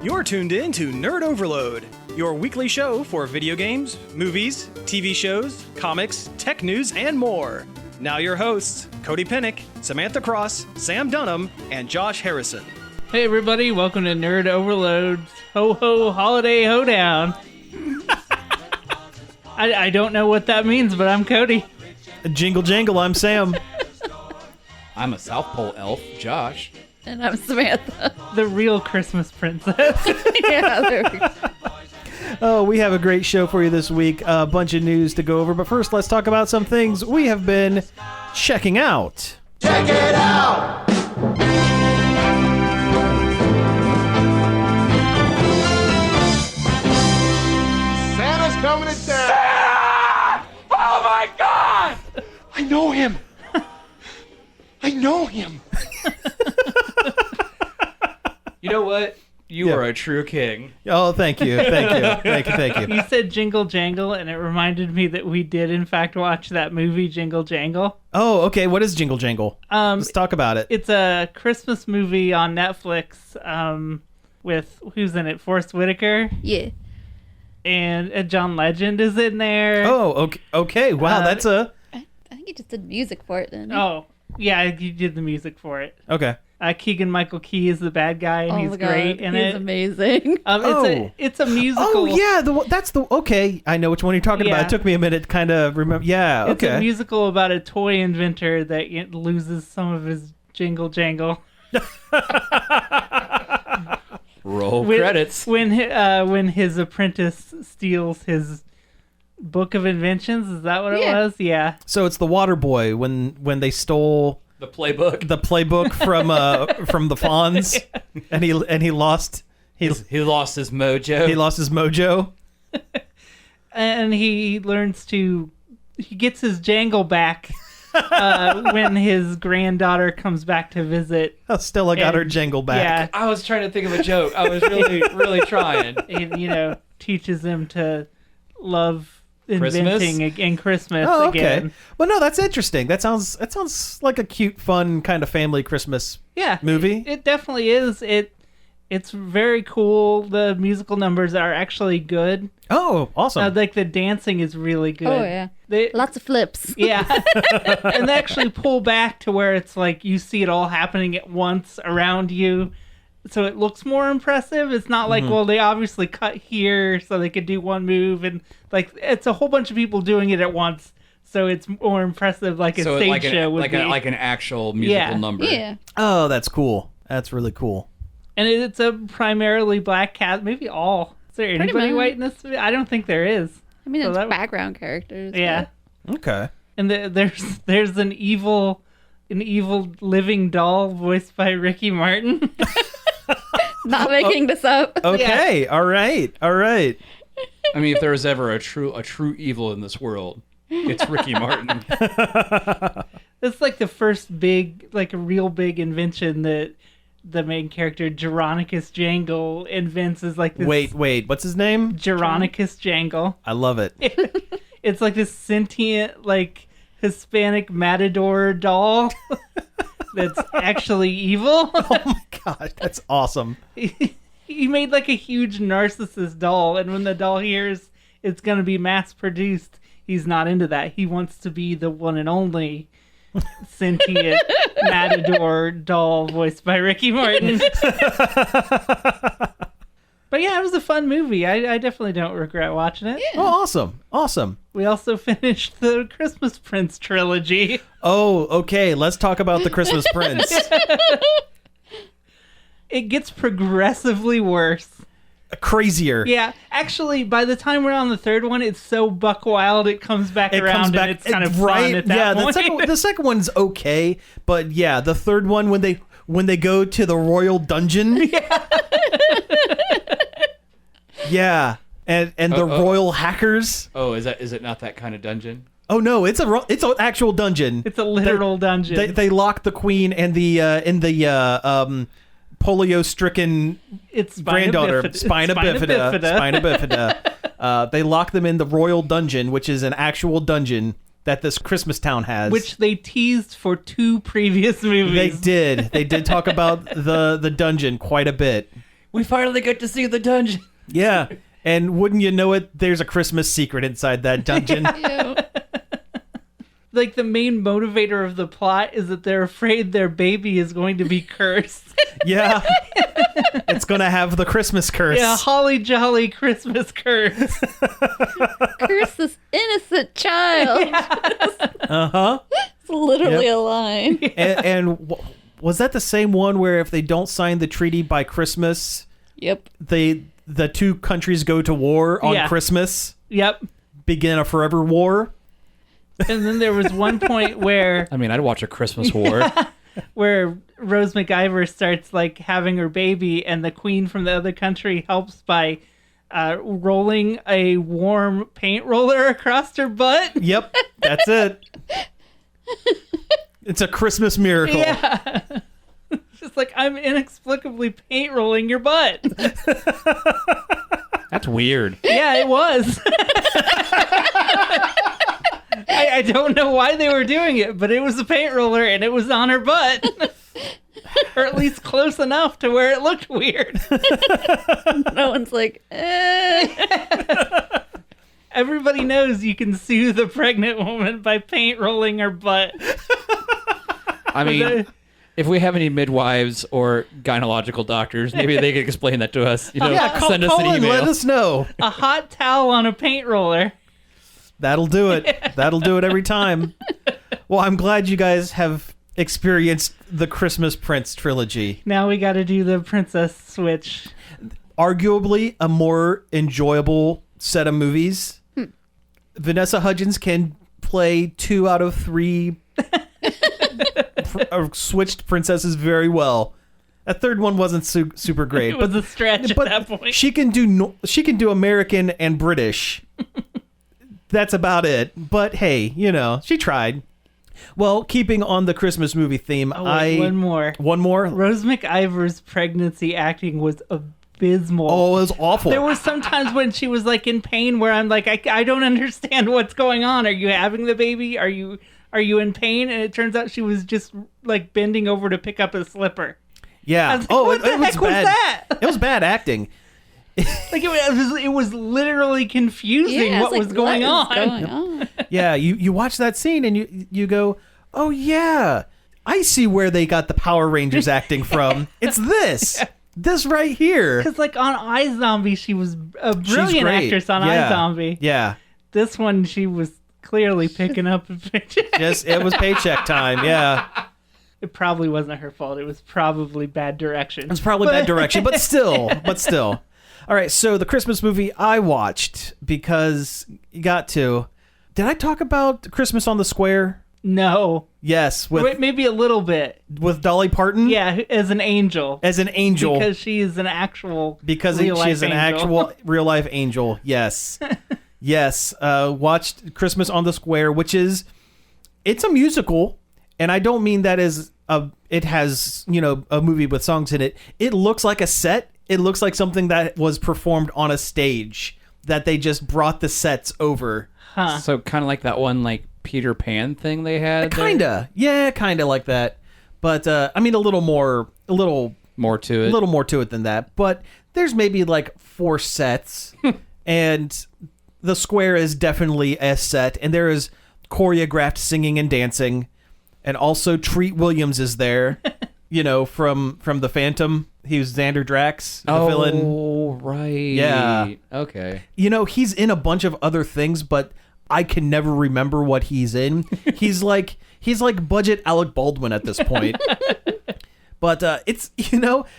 You're tuned in to Nerd Overload, your weekly show for video games, movies, TV shows, comics, tech news, and more. Now your hosts, Cody Pennick, Samantha Cross, Sam Dunham, and Josh Harrison. Hey everybody, welcome to Nerd Overload Ho Ho Holiday Hoedown. I don't know what that means, but I'm Cody. Jingle Jangle, I'm Sam. I'm a South Pole elf, Josh. And I'm Samantha. The real Christmas princess. Yeah, there we go. Oh, we have a great show for you this week. A bunch of news to go over. But first, let's talk about some things we have been checking out. Check it out! Santa's coming to town! Santa! Oh my God! I know him! I know him! You know what? You are a true king. Oh, thank you. Thank you. You said Jingle Jangle, and it reminded me that we did, in fact, watch that movie, Jingle Jangle. Oh, okay. What is Jingle Jangle? Let's talk about it. It's a Christmas movie on Netflix with, who's in it? Forrest Whitaker? Yeah. And John Legend is in there. Oh, okay. Wow, that's a... I think he just did music for it then. Oh, yeah, you did the music for it. Okay. Keegan-Michael Key is the bad guy, and Oh he's my God, great in it. He's amazing. It's a musical. Oh, yeah. That's the... Okay. I know which one you're talking about. Yeah. It took me a minute to kind of remember. Yeah, okay. It's a musical about a toy inventor that loses some of his jingle jangle. Roll credits. When his apprentice steals his book of inventions. Is that what it was? Yeah. So it's the Water Boy when they stole... The playbook. The playbook from the Fonz, and he lost He lost his mojo. He lost his mojo, and he gets his jangle back when his granddaughter comes back to visit. Stella got her jangle back. Yeah, I was trying to think of a joke. I was really trying. And teaches him to love Christmas? inventing in Christmas okay. again. Well, no, that's interesting. That sounds like a cute, fun kind of family Christmas movie. It definitely is. It's very cool. The musical numbers are actually good. Oh, awesome. Like the dancing is really good. Oh, yeah. Lots of flips. Yeah. And they actually pull back to where it's like you see it all happening at once around you. So it looks more impressive. It's not like, well, they obviously cut here so they could do one move. And like it's a whole bunch of people doing it at once. So it's more impressive like a stage show would be. Like an actual musical number. Yeah. Oh, that's cool. That's really cool. And it's a primarily black cast. Maybe all. Is there anybody much. white in this movie? I don't think there is. I mean, So it's that- background characters. Yeah. Okay. And there's an evil living doll voiced by Ricky Martin. Not making this up. Okay. All right. I mean, if there was ever a true evil in this world, it's Ricky Martin. It's like the first a real big invention that the main character Geronicus Jangle invents is like this. Wait. What's his name? Geronicus Jangle. I love it. It's like this sentient, like Hispanic matador doll that's actually evil. Oh my God, that's awesome. He made like a huge narcissist doll, and when the doll hears it's going to be mass produced, he's not into that. He wants to be the one and only sentient matador doll voiced by Ricky Martin. But yeah, it was a fun movie. I definitely don't regret watching it. Yeah. Oh, awesome. We also finished the Christmas Prince trilogy. Oh, okay. Let's talk about the Christmas Prince. It gets progressively worse. Crazier. Yeah, actually, by the time we're on the third one, it's so buck wild it comes back around and it's kind of fun at that point. The second one's okay, but yeah, the third one when they go to the royal dungeon. Yeah. And the royal hackers. Oh, is it not that kind of dungeon? Oh no, it's an actual dungeon. It's a literal dungeon. They lock the queen and the polio-stricken granddaughter, Spina Bifida. They lock them in the royal dungeon, which is an actual dungeon that this Christmas town has. Which they teased for 2 previous movies. They did talk about the dungeon quite a bit. We finally get to see the dungeon. Yeah. And wouldn't you know it, there's a Christmas secret inside that dungeon. Ew. Like, the main motivator of the plot is that they're afraid their baby is going to be cursed. Yeah. It's going to have the Christmas curse. Yeah, holly jolly Christmas curse. Curse this innocent child. Uh-huh. It's literally a line. Was that the same one where if they don't sign the treaty by Christmas, Yep. the two countries go to war on Yeah. Christmas, Yep. begin a forever war? And then there was one point where I mean, I'd watch a Christmas war. Rose McIver starts like having her baby, and the queen from the other country helps by rolling a warm paint roller across her butt. Yep, that's it. It's a Christmas miracle. Yeah. Just like, I'm inexplicably paint rolling your butt. That's weird. Yeah, it was. I don't know why they were doing it, but it was a paint roller and it was on her butt. Or at least close enough to where it looked weird. No one's like, Everybody knows you can soothe a pregnant woman by paint rolling her butt. I mean, if we have any midwives or gynecological doctors, maybe they could explain that to us. You know, send us Call an in, email. let us know. A hot towel on a paint roller. That'll do it. That'll do it every time. Well, I'm glad you guys have experienced the Christmas Prince trilogy. Now we got to do the princess switch. Arguably a more enjoyable set of movies. Vanessa Hudgens can play 2 out of 3 switched princesses very well. That third one wasn't super great, It was a stretch at that point. she can do American and British. That's about it. But hey, she tried. Well, keeping on the Christmas movie theme, one more. One more? Rose McIver's pregnancy acting was abysmal. Oh, it was awful. There were some times when she was like in pain where I'm like, I don't understand what's going on. Are you having the baby? Are you in pain? And it turns out she was just like bending over to pick up a slipper. Yeah. I was like, what the heck was bad. that? It was bad acting. Like it was literally confusing what was going on. Yeah, you watch that scene and you go, oh yeah, I see where they got the Power Rangers acting from. It's this right here. Because like on iZombie, she was a She's brilliant great. actress on Yeah. iZombie. Yeah. This one, she was clearly picking up a paycheck. Yes, it was paycheck time. Yeah. It probably wasn't her fault. It was probably bad direction. It was probably bad direction, but still. All right, so the Christmas movie I watched because you got to. Did I talk about Christmas on the Square? No. Yes, Maybe a little bit. with Dolly Parton. Yeah, as an angel. As an angel. Because she is an actual Because she is an actual real life angel. Yes. Yes. Watched Christmas on the Square, it's a musical, and I don't mean that as it has, a movie with songs in it. It looks like a set. It looks like something that was performed on a stage that they just brought the sets over. Huh. So kind of like that one, like Peter Pan thing they had. Kinda. Yeah, kinda like that. But I mean, a little more more to it. A little more to it than that. But there's maybe like 4 sets, and the Square is definitely a set, and there is choreographed singing and dancing, and also Treat Williams is there. From the Phantom. He was Xander Drax, the villain. Oh, right. Yeah. Okay. He's in a bunch of other things, but I can never remember what he's in. He's like budget Alec Baldwin at this point. But it's,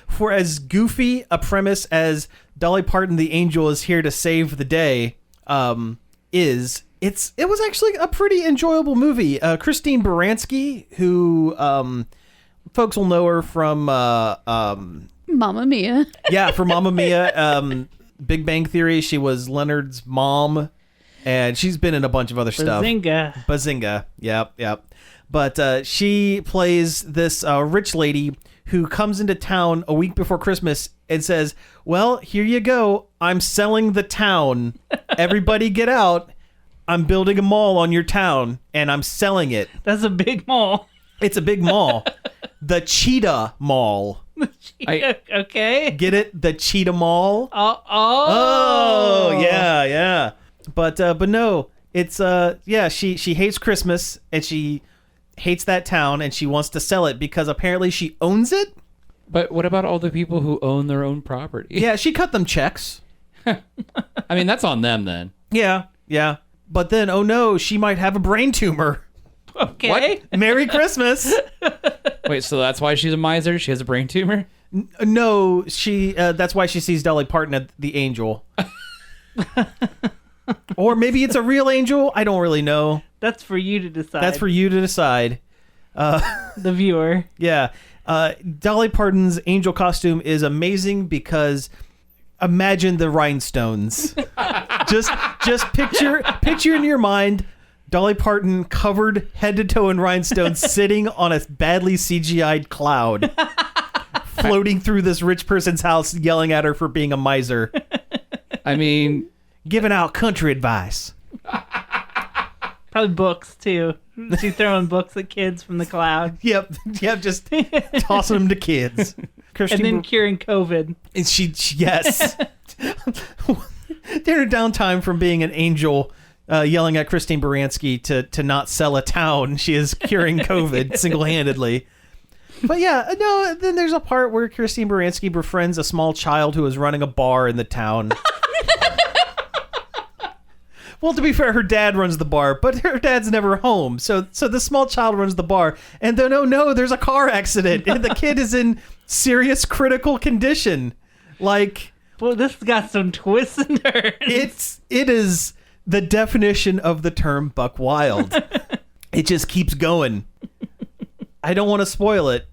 for as goofy a premise as Dolly Parton the Angel is here to save the day it was actually a pretty enjoyable movie. Christine Baranski, who folks will know her from Mamma Mia. Yeah, for Mamma Mia, Big Bang Theory. She was Leonard's mom, and she's been in a bunch of other stuff. Bazinga. Yep. But she plays this rich lady who comes into town a week before Christmas and says, well, here you go. I'm selling the town. Everybody get out. I'm building a mall on your town, and I'm selling it. That's a big mall. It's a big mall. The Cheetah Mall. Okay. Get it? The Cheetah Mall. Oh, yeah. But no, it's she hates Christmas and she hates that town and she wants to sell it because apparently she owns it. But what about all the people who own their own property? Yeah, she cut them checks. I mean, that's on them then. Yeah. But then, oh no, she might have a brain tumor. Okay. What? Merry Christmas. Wait, so that's why she's a miser? She has a brain tumor? No, she. That's why she sees Dolly Parton at the angel. Or maybe it's a real angel. I don't really know. That's for you to decide. That's for you to decide. The viewer. Yeah. Dolly Parton's angel costume is amazing because imagine the rhinestones. just picture in your mind Dolly Parton covered head to toe in rhinestones sitting on a badly CGI'd cloud floating through this rich person's house yelling at her for being a miser. I mean, giving out country advice. Probably books too. She's throwing books at kids from the cloud. Yep, just tossing them to kids. And then curing COVID. And she yes. During her downtime from being an angel, yelling at Christine Baranski to not sell a town, she is curing COVID single-handedly. But yeah, no, then there's a part where Christine Baranski befriends a small child who is running a bar in the town. Well, to be fair, her dad runs the bar, but her dad's never home. So the small child runs the bar, and then, oh no, there's a car accident, and the kid is in serious critical condition. Like, well, this has got some twists and turns. It is the definition of the term buck wild. It just keeps going. I don't want to spoil it,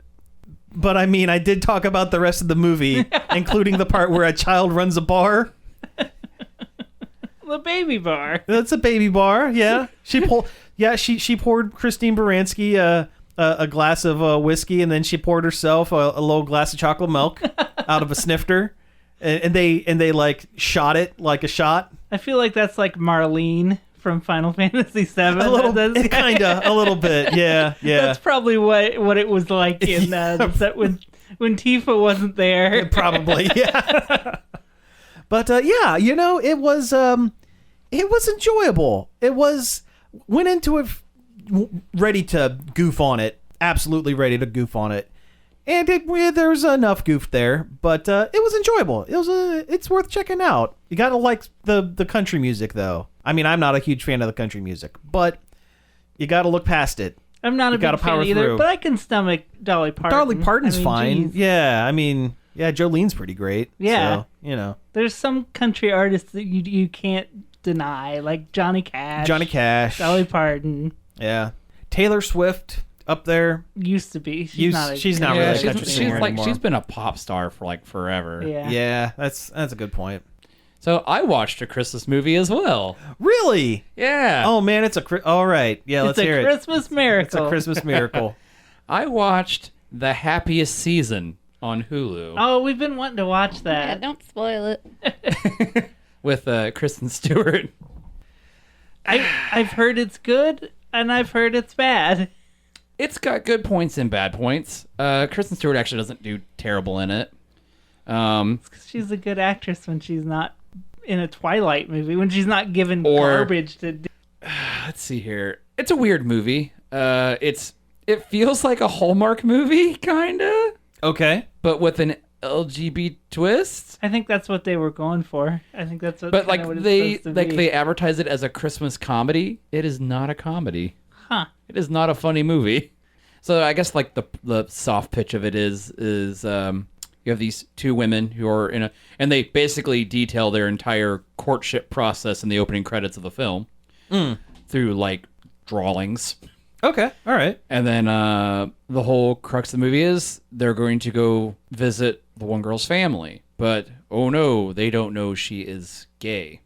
but I mean, I did talk about the rest of the movie, including the part where a child runs a bar. The baby bar. That's a baby bar. Yeah, she poured Christine Baranski a glass of whiskey, and then she poured herself a little glass of chocolate milk out of a snifter, and they like shot it like a shot. I feel like that's like Marlene from Final Fantasy VII. A little bit. Yeah. That's probably what it was like in the set when Tifa wasn't there. Probably, yeah. But yeah, it was enjoyable. Went into it ready to goof on it, absolutely ready to goof on it, and there was enough goof there, but it was enjoyable. It's worth checking out. You gotta like the country music though. I mean, I'm not a huge fan of the country music, but you gotta look past it. I'm not a big fan either, but I can stomach Dolly Parton. Dolly Parton's fine. Geez. Yeah, I mean, yeah, Jolene's pretty great. Yeah, so, there's some country artists that you can't deny, like Johnny Cash, Dolly Parton. Yeah, Taylor Swift up there. Used to be. She's not really a country singer anymore. She's been a pop star for like forever. Yeah, that's a good point. So I watched a Christmas movie as well. Really? Yeah. Oh man, all right. Yeah, let's hear it. It's a Christmas miracle. It's a Christmas miracle. I watched The Happiest Season on Hulu. Oh, we've been wanting to watch that. Yeah, don't spoil it. With Kristen Stewart. I've heard it's good, and I've heard it's bad. It's got good points and bad points. Kristen Stewart actually doesn't do terrible in it. She's a good actress when she's not in a Twilight movie, when she's not given garbage to do. Let's see here. It's a weird movie. It feels like a Hallmark movie, kinda. Okay. But with an LGBT twist. I think that's what they were going for. I think that's what. But like what they advertise it as a Christmas comedy. It is not a comedy. Huh. It is not a funny movie. So I guess like the soft pitch of it is you have these two women who are and they basically detail their entire courtship process in the opening credits of the film through like drawings. Okay, all right. And then the whole crux of the movie is they're going to go visit the one girl's family. But, oh no, they don't know she is gay.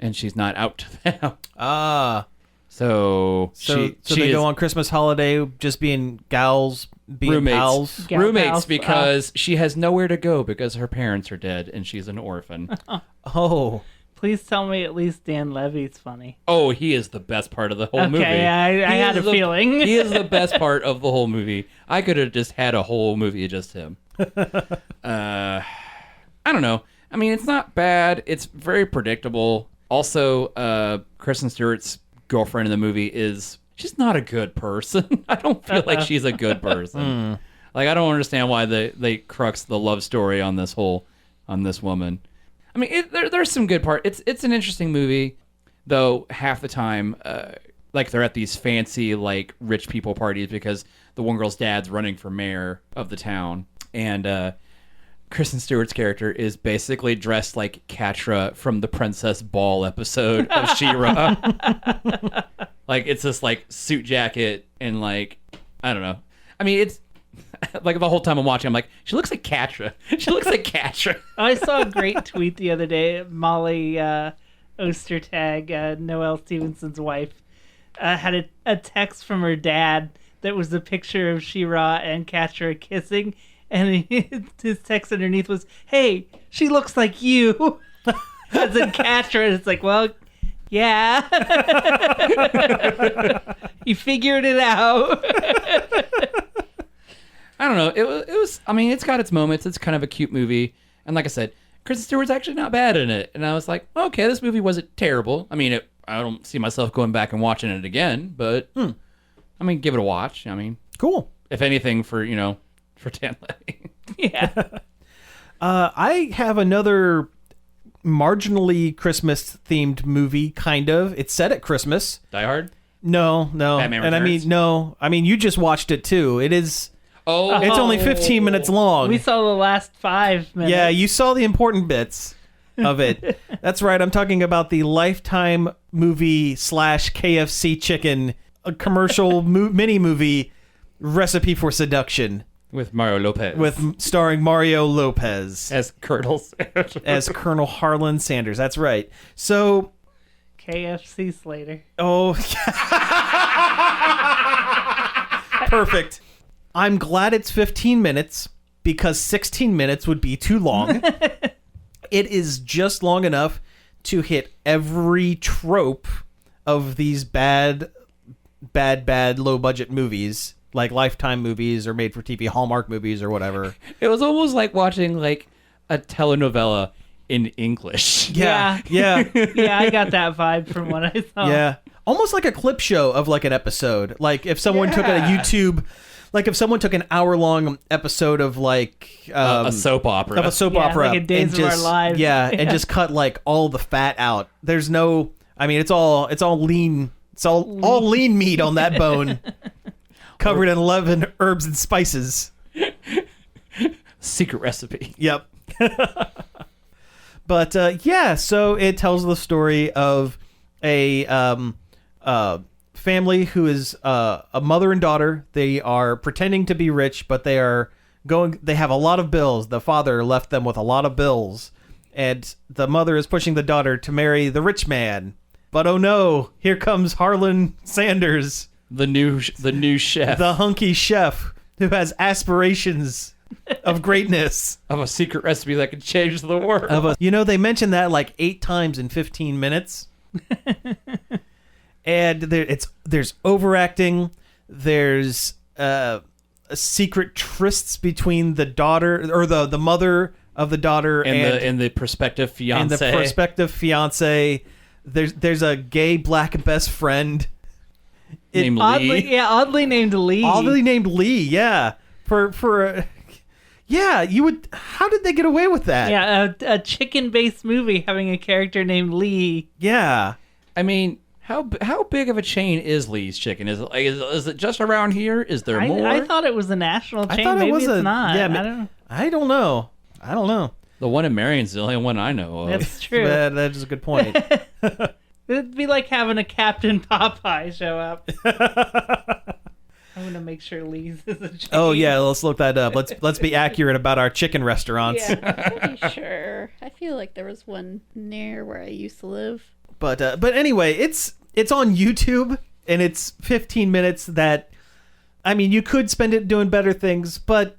And she's not out to them. Ah. So they go on Christmas holiday just being gals, being roommates. pals? Roommates because she has nowhere to go because her parents are dead and she's an orphan. Oh. Please tell me at least Dan Levy's funny. Oh, he is the best part of the whole movie. Okay, I had a feeling. He is the best part of the whole movie. I could have just had a whole movie of just him. I don't know. I mean, it's not bad. It's very predictable. Also, Kristen Stewart's girlfriend in the movie she's not a good person. I don't feel like she's a good person. Like, I don't understand why they crux the love story on this woman. I mean, there's some good part. It's an interesting movie, though half the time, like they're at these fancy, like, rich people parties because the one girl's dad's running for mayor of the town. And, Kristen Stewart's character is basically dressed like Catra from the Princess Ball episode of She-Ra. Like, it's this, like, suit jacket and, like, I don't know. I mean, it's, like, the whole time I'm watching, I'm like, she looks like Catra. She looks like Catra. I saw a great tweet the other day. Molly Ostertag, Noelle Stevenson's wife, had a text from her dad that was a picture of She-Ra and Catra kissing. And his text underneath was, "Hey, she looks like you," as in Catra. And it's like, well, yeah, you figured it out. I don't know. It was. I mean, it's got its moments. It's kind of a cute movie, and like I said, Kristen Stewart's actually not bad in it. And I was like, okay, this movie wasn't terrible. I mean, I don't see myself going back and watching it again, but I mean, give it a watch. I mean, cool. If anything, for Dan Levy. Yeah. I have another marginally Christmas-themed movie, kind of. It's set at Christmas. Die Hard? No. Batman and Returns? I mean, you just watched it, too. It is... Oh. It's only 15 minutes long. We saw the last 5 minutes. Yeah, you saw the important bits of it. That's right. I'm talking about the Lifetime movie / KFC chicken, a commercial mini-movie, Recipe for Seduction. With Mario Lopez. Starring Mario Lopez. As Colonel Sanders. As Colonel Harlan Sanders. That's right. So... K.F.C. Slater. Oh. Perfect. I'm glad it's 15 minutes because 16 minutes would be too long. It is just long enough to hit every trope of these bad, low-budget movies. Like Lifetime movies or made-for-TV Hallmark movies or whatever. It was almost like watching like a telenovela in English. Yeah, I got that vibe from what I saw. Yeah, almost like a clip show of like an episode. Like if someone took a YouTube, like if someone took an hour-long episode of like a soap opera, like a Days of Our Lives. Yeah, and just cut like all the fat out. There's no, I mean, it's all lean. It's all lean meat on that bone. Covered in 11 herbs and spices. Secret recipe. Yep. But so it tells the story of a family who is a mother and daughter. They are pretending to be rich, but they have a lot of bills. The father left them with a lot of bills, and the mother is pushing the daughter to marry the rich man. But oh no, here comes Harlan Sanders. The new chef. The hunky chef who has aspirations of greatness. Of a secret recipe that could change the world. They mentioned that like 8 times in 15 minutes. And there's overacting. There's secret trysts between the daughter or the mother of the daughter and the prospective fiance. And the prospective fiance. There's a gay black best friend. Oddly named Lee. Oddly named Lee, yeah. You would. How did they get away with that? Yeah, a chicken-based movie having a character named Lee. Yeah. I mean, how big of a chain is Lee's Chicken? Is it just around here? Is there more? I thought it was a national chain. I thought Maybe it was it's not. Yeah, I don't know. The one in Marion's the only one I know of. That's true. That is a good point. It'd be like having a Captain Popeye show up. I'm gonna make sure Lee's is a chain. Oh yeah, let's look that up. Let's be accurate about our chicken restaurants. Yeah, I'm pretty sure. I feel like there was one near where I used to live. But anyway, it's on YouTube and it's 15 minutes. That, I mean, you could spend it doing better things, but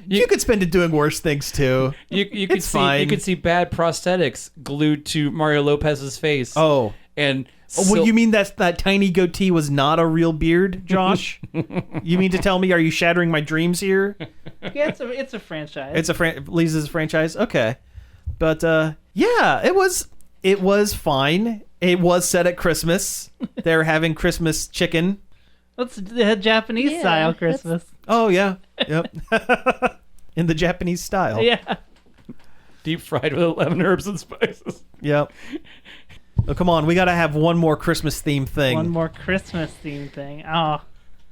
you could spend it doing worse things too. You could see bad prosthetics glued to Mario Lopez's face. Oh. And well, you mean that tiny goatee was not a real beard, Josh? You mean to tell me, are you shattering my dreams here? Yeah, it's a franchise. It's Lisa's franchise. Okay, but yeah, it was fine. It was set at Christmas. They're having Christmas chicken. That's the Japanese style Christmas. Oh yeah, yep. In the Japanese style. Yeah. Deep fried with 11 herbs and spices. Yep. Oh, come on, we got to have one more Christmas theme thing. One more Christmas theme thing. Oh,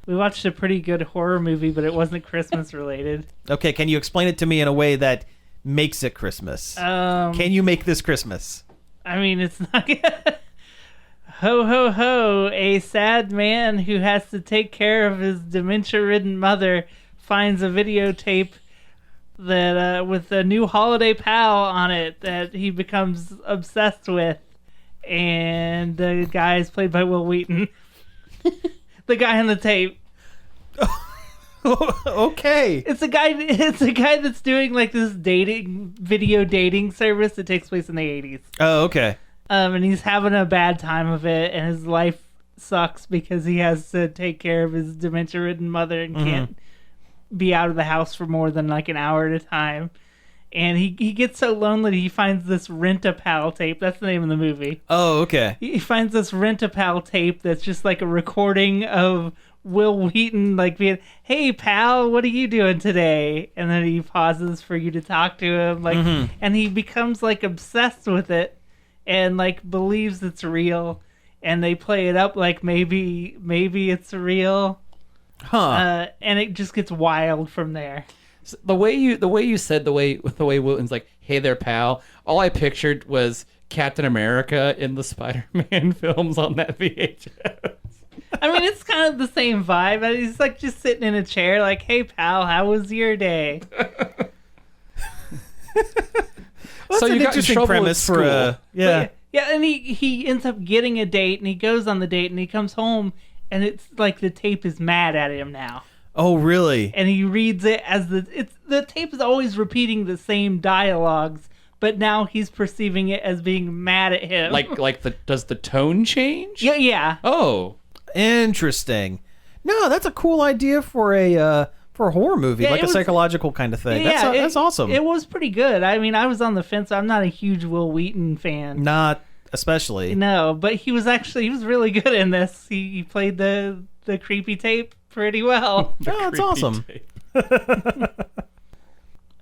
we watched a pretty good horror movie, but it wasn't Christmas related. Okay, can you explain it to me in a way that makes it Christmas? Can you make this Christmas? I mean, it's not Ho, ho, ho. A sad man who has to take care of his dementia-ridden mother finds a videotape that with a new holiday pal on it that he becomes obsessed with. And the guy is played by Will Wheaton. The guy on the tape. Okay. It's a guy that's doing like this video dating service that takes place in the 80s. Oh, okay. And he's having a bad time of it, and his life sucks because he has to take care of his dementia-ridden mother and can't be out of the house for more than like an hour at a time. And he gets so lonely he finds this Rent-A-Pal tape. That's the name of the movie. Oh, okay. He finds this Rent-A-Pal tape that's just like a recording of Will Wheaton like being, "Hey pal, what are you doing today?" And then he pauses for you to talk to him, like, and he becomes like obsessed with it and like believes it's real. And they play it up like maybe it's real. And it just gets wild from there. The way you said the way Wilton's like, "Hey there, pal." All I pictured was Captain America in the Spider-Man films on that VHS. I mean, it's kind of the same vibe. He's like just sitting in a chair, like, "Hey, pal, how was your day?" Well, so you got interesting premise for a yeah, and he ends up getting a date, and he goes on the date, and he comes home, and it's like the tape is mad at him now. Oh, really? And he reads it as the tape is always repeating the same dialogues, but now he's perceiving it as being mad at him. Does the tone change? Yeah. Oh, interesting. No, that's a cool idea for a horror movie, like a psychological kind of thing. Yeah, that's awesome. It was pretty good. I mean, I was on the fence. I'm not a huge Will Wheaton fan. Not especially. No, but he was really good in this. He played the creepy tape pretty well. Oh, that's awesome.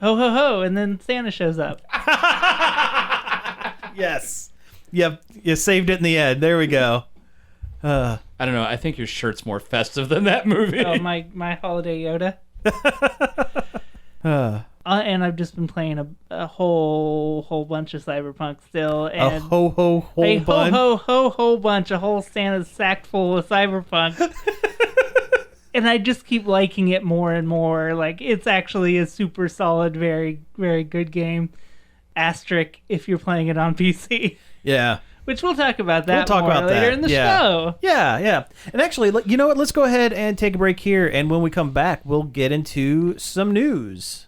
Ho, ho, ho, and then Santa shows up. Yes. Yep, you saved it in the end. There we go. I don't know. I think your shirt's more festive than that movie. Oh, my holiday Yoda. And I've just been playing a whole bunch of Cyberpunk still. And a whole bunch? whole bunch. A whole Santa's sack full of Cyberpunk. And I just keep liking it more and more. Like, it's actually a super solid, very, very good game. Asterisk if you're playing it on PC. Yeah. Which we'll talk about that later in the show. Yeah. And actually, you know what? Let's go ahead and take a break here. And when we come back, we'll get into some news.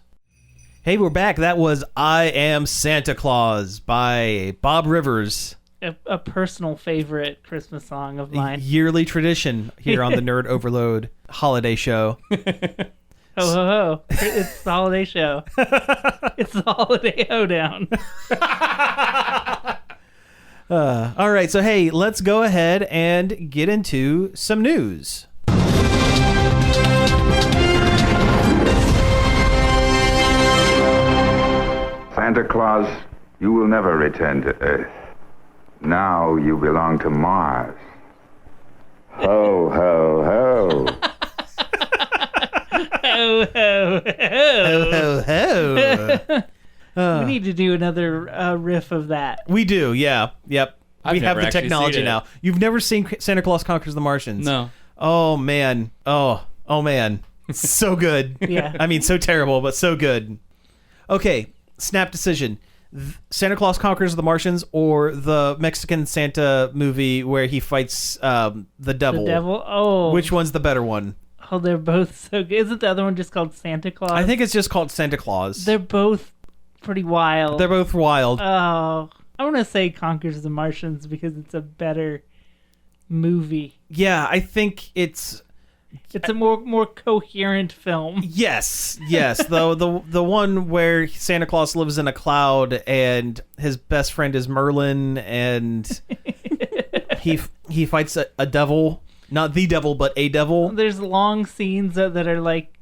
Hey, we're back. That was I Am Santa Claus by Bob Rivers. A personal favorite Christmas song of mine. A yearly tradition here on the Nerd Overload holiday show. Ho, ho, ho. It's the holiday show. It's the holiday hoedown. All right, so hey, let's go ahead and get into some news. Santa Claus, you will never return to Earth. Now you belong to Mars. Ho, ho, ho. Ho, ho, ho. Ho, ho, ho. We need to do another riff of that. We do, yeah. Yep. I've we have never the actually technology seen it. now. You've never seen Santa Claus Conquers the Martians? No. Oh, man. Oh, man. So good. Yeah. I mean, so terrible, but so good. Okay, snap decision. Santa Claus Conquers the Martians or the Mexican Santa movie where he fights the devil? The devil? Oh. Which one's the better one? Oh, they're both so good. Isn't the other one just called Santa Claus? I think it's just called Santa Claus. They're both pretty wild. They're both wild. Oh, I want to say Conquers the Martians because it's a better movie. Yeah, I think it's It's a more coherent film. Yes. Though the one where Santa Claus lives in a cloud and his best friend is Merlin, and he fights a devil, not the devil, but a devil. There's long scenes that are like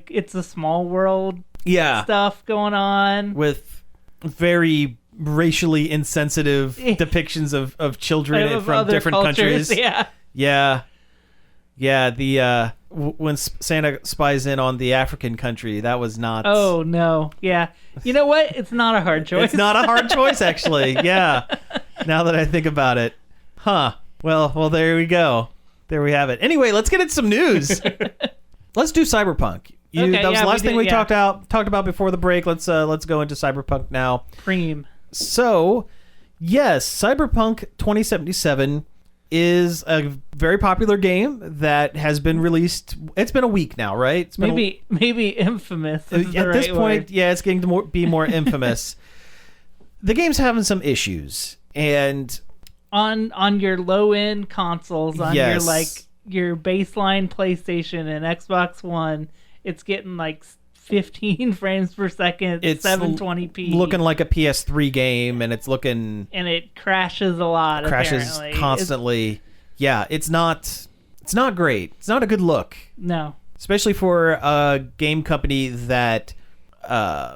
It's a Small World stuff going on with very racially insensitive depictions of children from different cultures. countries. When Santa spies in on the African country, that was not. Oh no! Yeah, you know what? It's not a hard choice. It's not a hard choice, actually. Yeah. Now that I think about it, huh? Well, there we go. There we have it. Anyway, let's get into some news. Let's do Cyberpunk. That was the last thing we talked about before the break. Let's go into Cyberpunk now. Cream. So, yes, Cyberpunk 2077 is a very popular game that has been released. It's been a week now, right? It's been maybe infamous. At this point, it's getting to be more infamous. The game's having some issues, and on your low end consoles, on your baseline PlayStation and Xbox One, it's getting like 15 frames per second, it's 720p, looking like a PS3 game, and it crashes a lot. Apparently. Constantly. It's not great. It's not a good look. No, especially for a game company that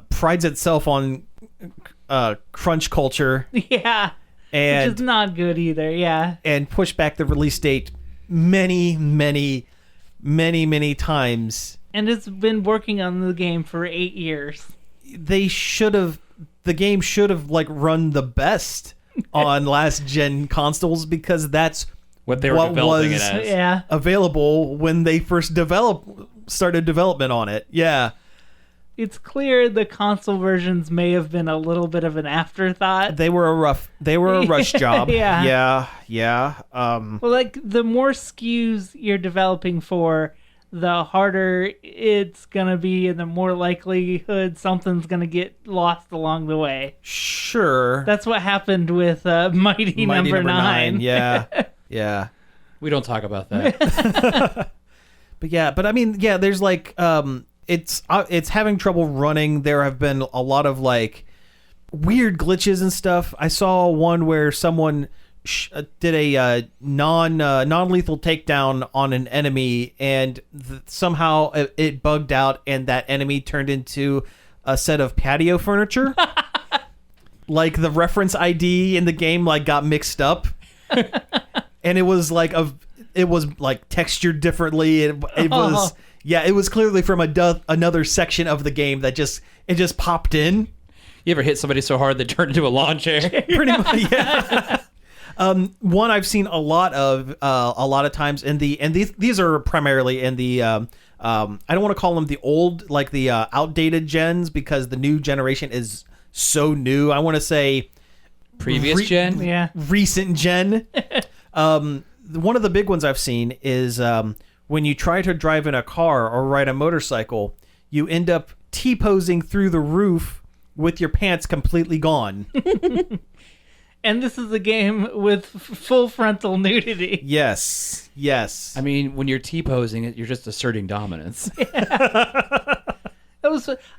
prides itself on crunch culture. Yeah, and which is not good either. Yeah, and push back the release date many times. And it's been working on the game for 8 years. The game should have run the best on last gen consoles, because that's what they were developing it as. Yeah. Available when they first started development on it. Yeah. It's clear the console versions may have been a little bit of an afterthought. They were a rush job. Yeah. Well, the more SKUs you're developing for, the harder it's gonna be, and the more likelihood something's gonna get lost along the way. Sure. That's what happened with Mighty Number 9. Yeah. We don't talk about that. but I mean, there's it's having trouble running. There have been a lot of weird glitches and stuff. I saw one where someone did a non-lethal takedown on an enemy, and somehow it bugged out, and that enemy turned into a set of patio furniture. The reference ID in the game got mixed up, and it was textured differently. It was clearly from another section of the game that just popped in. You ever hit somebody so hard they turned into a lawn chair? Pretty much, yeah. One I've seen a lot of times and these are primarily in the I don't want to call them the old, the outdated gens, because the new generation is so new. I want to say previous gen, recent gen. One of the big ones I've seen is when you try to drive in a car or ride a motorcycle, you end up T-posing through the roof with your pants completely gone. And this is a game with full frontal nudity. Yes. I mean, when you're T-posing it, you're just asserting dominance.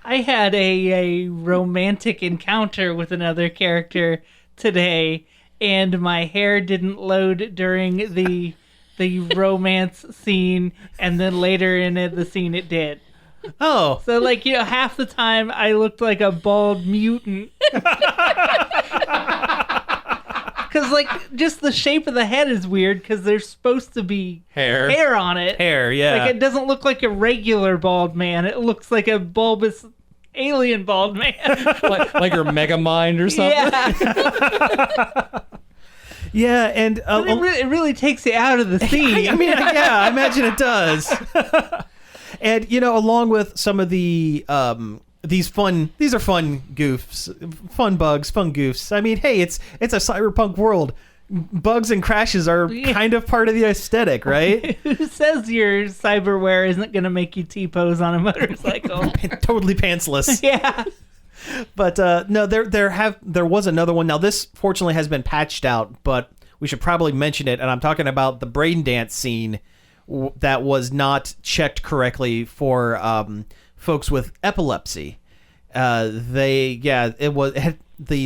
I had a romantic encounter with another character today, and my hair didn't load during the romance scene, and then later in the scene it did. Oh. So half the time I looked like a bald mutant. Because, just the shape of the head is weird, because there's supposed to be hair on it. Hair, yeah. It doesn't look like a regular bald man. It looks like a bulbous alien bald man. like your Mega Mind or something? Yeah. Yeah, and... it really takes you out of the scene. I mean, I imagine it does. And, along with some of the... these are fun goofs, fun bugs, fun goofs. I mean, hey, it's a cyberpunk world. Bugs and crashes are kind of part of the aesthetic, right? Who says your cyberware isn't going to make you T-pose on a motorcycle? Totally pantsless. Yeah. But no, there was another one. Now this fortunately has been patched out, but we should probably mention it. And I'm talking about the brain dance scene that was not checked correctly for folks with epilepsy. The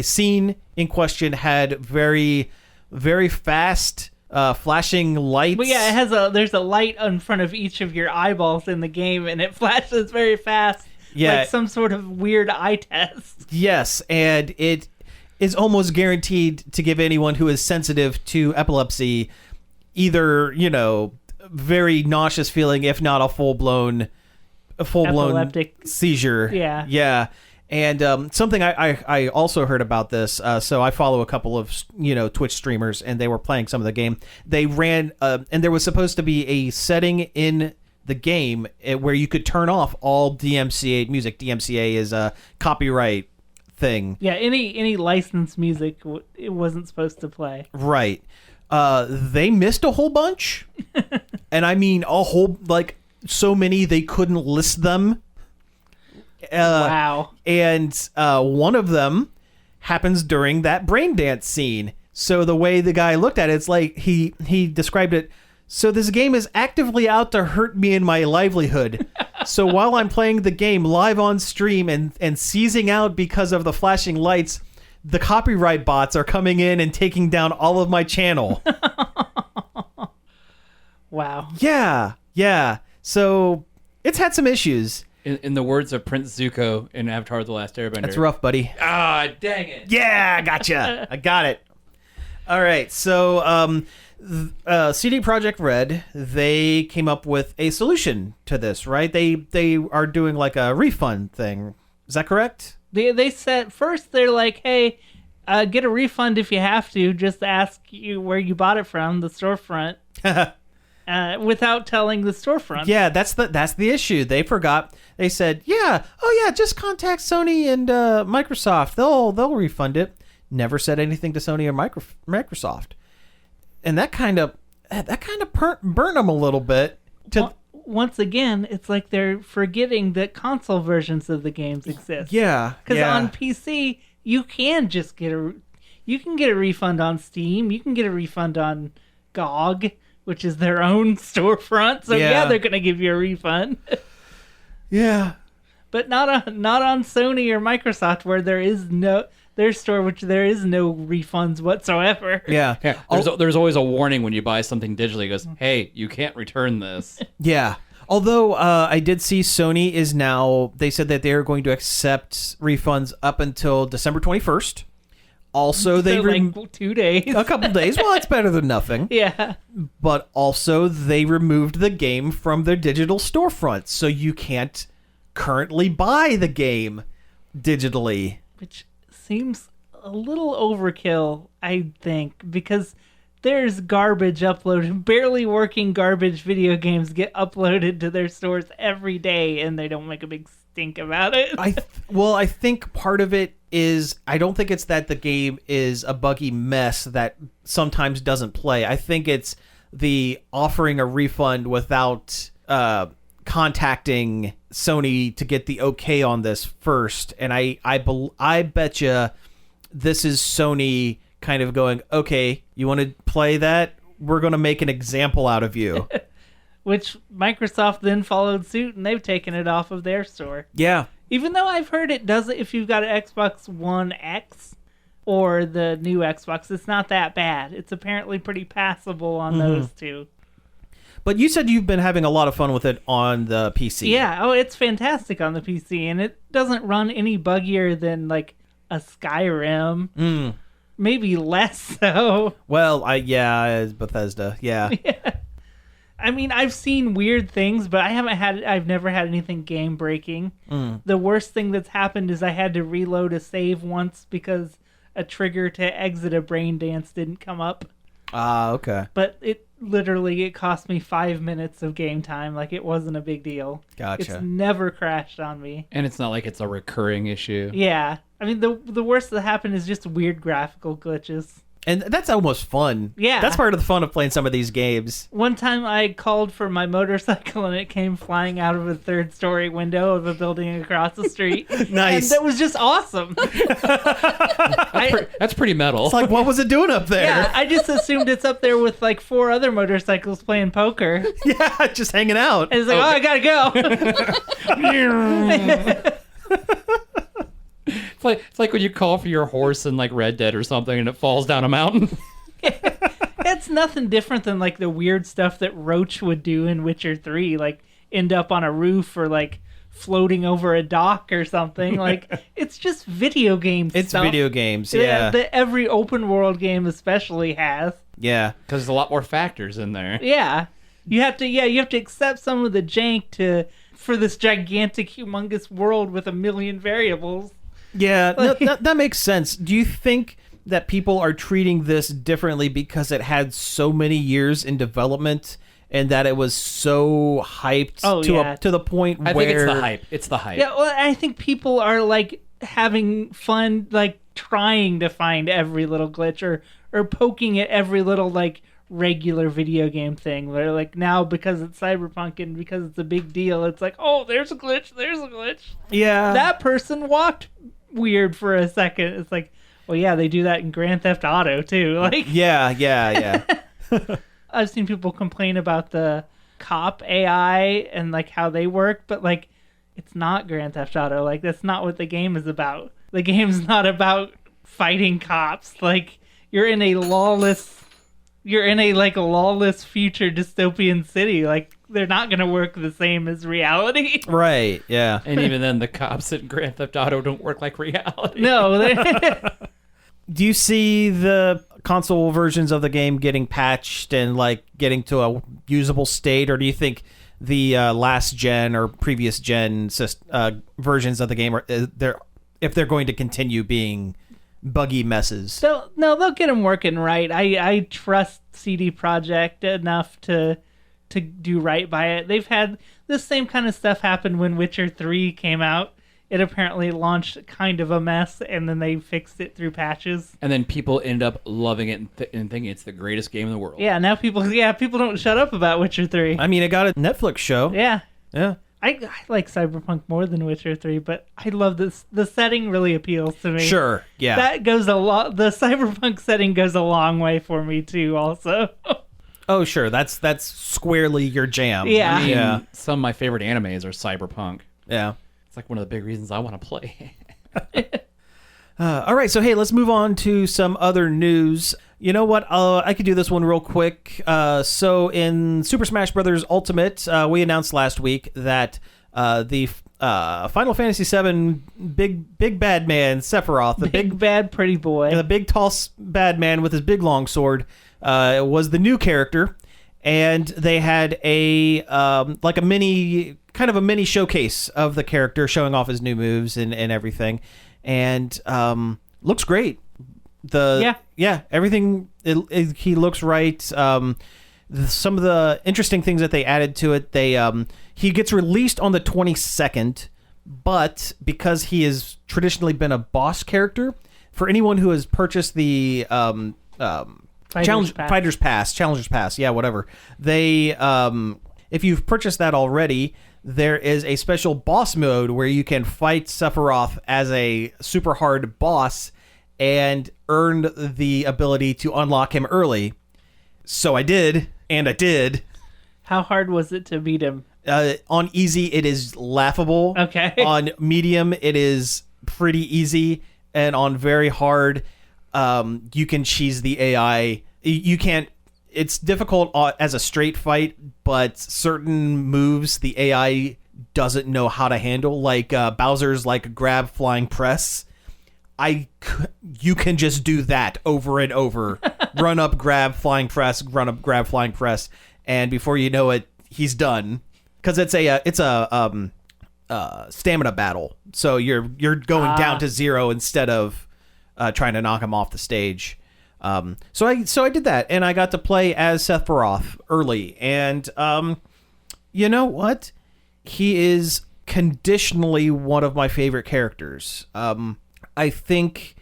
scene in question had very, very fast flashing lights. Well, yeah, there's a light in front of each of your eyeballs in the game, and it flashes very fast. Yeah, like some sort of weird eye test. Yes, and it is almost guaranteed to give anyone who is sensitive to epilepsy either, very nauseous feeling, if not a full-blown epileptic seizure. Yeah. And something I also heard about this, so I follow a couple of Twitch streamers, and they were playing some of the game. They ran, and there was supposed to be a setting in the game where you could turn off all DMCA music. DMCA is a copyright thing. Yeah, any licensed music it wasn't supposed to play. Right. They missed a whole bunch, and I mean a whole so many they couldn't list them. Wow. And one of them happens during that brain dance scene. So the way the guy looked at it, it's like he described it. So this game is actively out to hurt me in my livelihood. So while I'm playing the game live on stream and seizing out because of the flashing lights, the copyright bots are coming in and taking down all of my channel. Wow. Yeah. So it's had some issues. In the words of Prince Zuko in Avatar: The Last Airbender. That's rough, buddy. Ah, dang it. Yeah, I gotcha. I got it. All right, so CD Projekt Red, they came up with a solution to this, right? They are doing like a refund thing. Is that correct? They said first they're like, hey, get a refund if you have to. Just ask you where you bought it from, the storefront. Without telling the storefront. Yeah, that's the issue. They forgot. They said, just contact Sony and Microsoft. They'll refund it. Never said anything to Sony or Microsoft, and that kind of burnt them a little bit. Once again, it's like they're forgetting that console versions of the games exist. Yeah, because on PC you can just get a refund on Steam. You can get a refund on GOG, which is their own storefront. So they're going to give you a refund. Yeah. But not on Sony or Microsoft, where there is their store, which there is no refunds whatsoever. Yeah. There's always a warning when you buy something digitally. It goes, hey, you can't return this. Yeah. Although I did see Sony is now, they said that they're going to accept refunds up until December 21st. Also, they like 2 days. A couple days. Well, it's better than nothing. Yeah. But also, they removed the game from their digital storefront, so you can't currently buy the game digitally. Which seems a little overkill, I think, because there's garbage uploaded. Barely working garbage video games get uploaded to their stores every day, and they don't make a big stink about it. I think part of it is, I don't think it's that the game is a buggy mess that sometimes doesn't play. I think it's the offering a refund without contacting Sony to get the okay on this first. And I bet you this is Sony kind of going, okay, you want to play that? We're going to make an example out of you. Which Microsoft then followed suit, and they've taken it off of their store. Yeah. Even though I've heard it does it if you've got an Xbox One X or the new Xbox, it's not that bad. It's apparently pretty passable on those two. But you said you've been having a lot of fun with it on the PC. Yeah, it's fantastic on the PC, and it doesn't run any buggier than like a Skyrim. Maybe less so. Well, it's Bethesda. Yeah. I mean, I've seen weird things, but I've never had anything game breaking. The worst thing that's happened is I had to reload a save once because a trigger to exit a brain dance didn't come up. Okay. But it cost me 5 minutes of game time. Like, it wasn't a big deal. Gotcha. It's never crashed on me. And it's not like it's a recurring issue. Yeah. I mean, the worst that happened is just weird graphical glitches. And that's almost fun. Yeah. That's part of the fun of playing some of these games. One time I called for my motorcycle and it came flying out of a third-story window of a building across the street. Nice. And that was just awesome. That's pretty metal. It's like, what was it doing up there? Yeah, I just assumed it's up there with like 4 other motorcycles playing poker. Yeah, just hanging out. And it's like, I gotta go. It's like when you call for your horse in like Red Dead or something and it falls down a mountain. It's nothing different than like the weird stuff that Roach would do in Witcher 3, like end up on a roof or like floating over a dock or something. Like, it's just video game It's stuff. video games, yeah. That every open world game especially has. Yeah. Because there's a lot more factors in there. Yeah. You have to accept some of the jank for this gigantic, humongous world with a million variables. Yeah, that makes sense. Do you think that people are treating this differently because it had so many years in development and that it was so hyped to the point where... I think it's the hype. It's the hype. Yeah, well, I think people are like having fun, like trying to find every little glitch or poking at every little like regular video game thing. Where like now because it's Cyberpunk and because it's a big deal, it's like, oh, there's a glitch. Yeah. That person walked weird for a second. It's like, well, yeah, they do that in Grand Theft Auto too. Like, yeah. I've seen people complain about the cop AI and like how they work, but like, it's not Grand Theft Auto. Like, that's not what the game is about. The game's not about fighting cops. Like, you're in a lawless future dystopian city. Like, they're not gonna work the same as reality. Right, yeah. And even then, the cops in Grand Theft Auto don't work like reality. No. Do you see the console versions of the game getting patched and like getting to a usable state, or do you think the last gen or previous gen versions of the game if they're going to continue being buggy messes? No, they'll get them working right. I trust CD Projekt enough to do right by it. They've had the same kind of stuff happen when Witcher 3 came out. It apparently launched kind of a mess, and then they fixed it through patches. And then people end up loving it and thinking it's the greatest game in the world. Yeah, now people don't shut up about Witcher 3. I mean, it got a Netflix show. Yeah. Yeah. I like Cyberpunk more than Witcher 3, but I love this. The setting really appeals to me. Sure, yeah. That goes a lot. The Cyberpunk setting goes a long way for me too, also. Oh, sure. That's squarely your jam. Yeah. I mean, some of my favorite animes are Cyberpunk. Yeah. It's like one of the big reasons I want to play. All right, so hey, let's move on to some other news. You know what? I could do this one real quick. So in Super Smash Bros. Ultimate, we announced last week that the Final Fantasy VII big bad man Sephiroth, the big bad pretty boy, the big tall bad man with his big long sword, was the new character, and they had a mini showcase of the character, showing off his new moves and everything, and looks great. Everything. He looks right. Some of the interesting things that they added to it, he gets released on the 22nd, but because he has traditionally been a boss character, for anyone who has purchased the Challenger's Pass, yeah, whatever. They, if you've purchased that already, there is a special boss mode where you can fight Sephiroth as a super hard boss and earn the ability to unlock him early. So I did, and I did. How hard was it to beat him? On easy, it is laughable. Okay. On medium, it is pretty easy, and on very hard, you can cheese the AI. You can't. It's difficult as a straight fight, but certain moves the AI doesn't know how to handle, like Bowser's like grab, flying, press. You can just do that over and over. Run up, grab, flying, press. Run up, grab, flying, press, and before you know it, he's done. Because it's a stamina battle, so you're going down to 0 instead of trying to knock him off the stage. So I did that, and I got to play as Sephiroth early, and you know what? He is conditionally one of my favorite characters. I think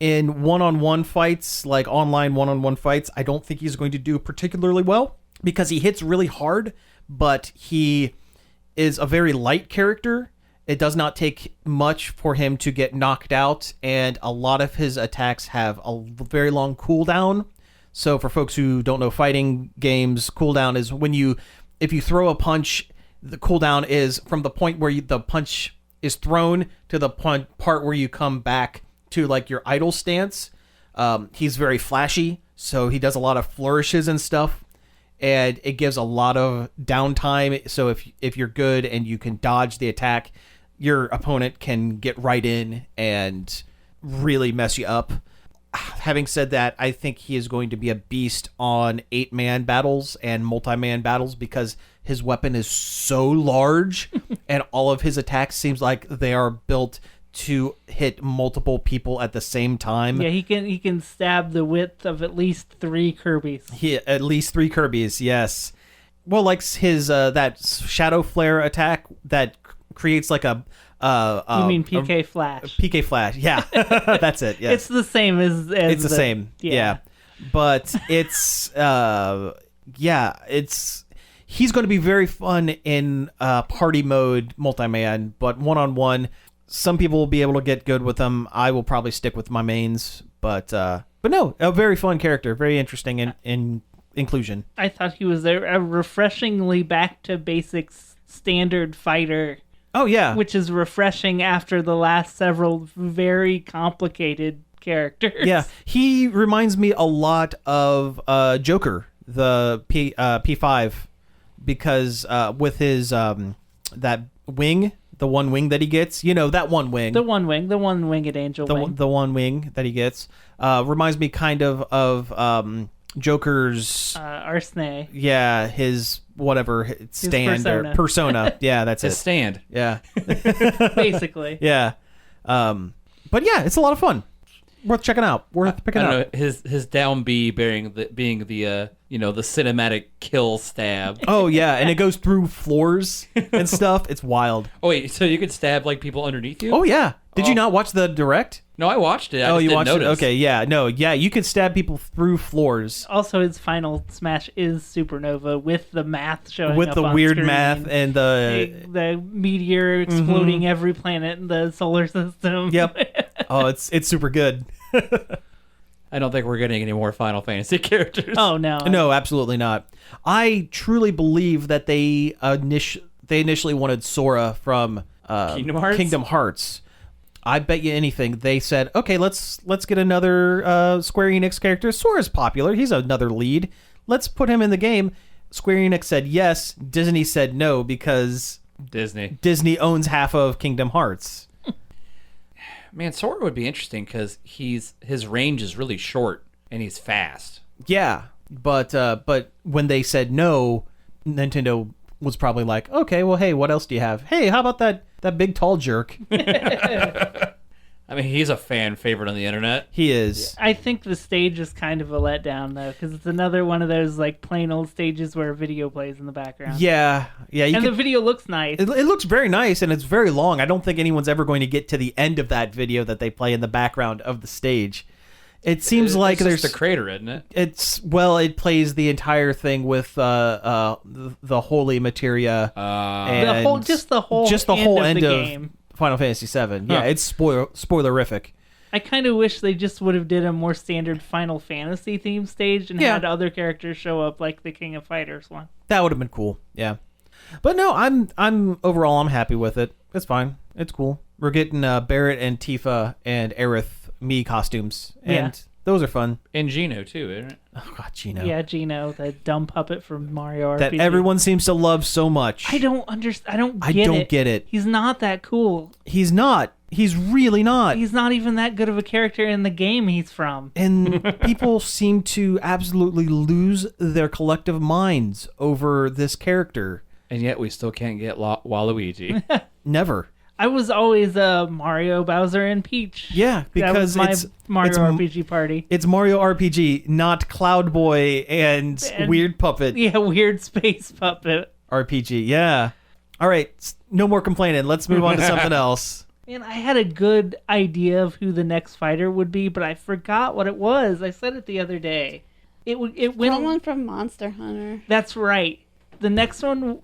In one-on-one fights, like online one-on-one fights, I don't think he's going to do particularly well because he hits really hard, but he is a very light character. It does not take much for him to get knocked out, and a lot of his attacks have a very long cooldown. So for folks who don't know fighting games, cooldown is if you throw a punch, the cooldown is from the point where the punch is thrown to the part where you come back to like your idle stance. He's very flashy, so he does a lot of flourishes and stuff, and it gives a lot of downtime. So if you're good and you can dodge the attack, your opponent can get right in and really mess you up. Having said that, I think he is going to be a beast on 8-man battles and multi-man battles because his weapon is so large and all of his attacks seems like they are built to hit multiple people at the same time. Yeah, he can stab the width of at least 3 Kirby's. At least 3 Kirby's, yes. Well, like his that Shadow Flare attack that creates like a you mean PK Flash? PK Flash, yeah. That's it, yes. It's the same as it's the same, yeah. But it's he's going to be very fun in party mode multi-man, but one-on-one, some people will be able to get good with them. I will probably stick with my mains, but no, a very fun character, very interesting in inclusion. I thought he was a refreshingly back to basics standard fighter. Oh yeah, which is refreshing after the last several very complicated characters. Yeah, he reminds me a lot of Joker, the P5, because with his that wing. The one wing that he gets, that one wing. The one-winged angel wing. The one wing that he gets reminds me kind of Joker's... Arsene. Yeah, his whatever stand or persona. Yeah, that's his it. Stand. Yeah. Basically. Yeah. But yeah, it's a lot of fun. Worth checking out. Worth picking up. His down B being the the cinematic kill stab. Oh yeah, and it goes through floors and stuff. It's wild. Oh wait, so you could stab like people underneath you? Oh yeah. Did you not watch the direct? No, I watched it. I you watched notice. it? Okay, yeah. No, yeah, you could stab people through floors. Also, his final smash is Supernova with the math showing with up the on weird screen. math and the meteor exploding every planet in the solar system. Yep. Oh, it's super good. I don't think we're getting any more Final Fantasy characters. Oh no. No, absolutely not. I truly believe that they initially wanted Sora from Kingdom Hearts. I bet you anything they said, okay, let's get another Square Enix character. Sora's popular. He's another lead. Let's put him in the game. Square Enix said yes. Disney said no because Disney owns half of Kingdom Hearts. Man, Sora would be interesting because his range is really short and he's fast. Yeah, but when they said no, Nintendo was probably like, okay, well, hey, what else do you have? Hey, how about that big tall jerk? I mean, he's a fan favorite on the internet. He is. I think the stage is kind of a letdown, though, because it's another one of those like plain old stages where a video plays in the background. Yeah. The video looks nice. It looks very nice, and it's very long. I don't think anyone's ever going to get to the end of that video that they play in the background of the stage. It seems like there's the crater, isn't it? It plays the entire thing with the holy materia, and just the whole end of the game. Final Fantasy VII. Yeah, it's spoilerific. I kind of wish they just would have did a more standard Final Fantasy themed stage and had other characters show up like the King of Fighters one. That would have been cool. Yeah, but no, I'm overall I'm happy with it. It's fine. It's cool. We're getting Barrett and Tifa and Aerith Mii costumes, and those are fun. And Gino too, isn't it? Oh God, Gino. Yeah, Gino, the dumb puppet from Mario RPG. That everyone seems to love so much. I don't understand. I don't get it. He's not that cool. He's not. He's really not. He's not even that good of a character in the game he's from. And people seem to absolutely lose their collective minds over this character. And yet we still can't get Waluigi. Never. I was always Mario, Bowser, and Peach. Yeah, because that was my Mario RPG party. It's Mario RPG, not Cloud Boy and Weird Puppet. Yeah, Weird Space Puppet. RPG, yeah. All right, no more complaining. Let's move on to something else. And I had a good idea of who the next fighter would be, but I forgot what it was. I said it the other day. It went Someone from Monster Hunter. That's right. The next one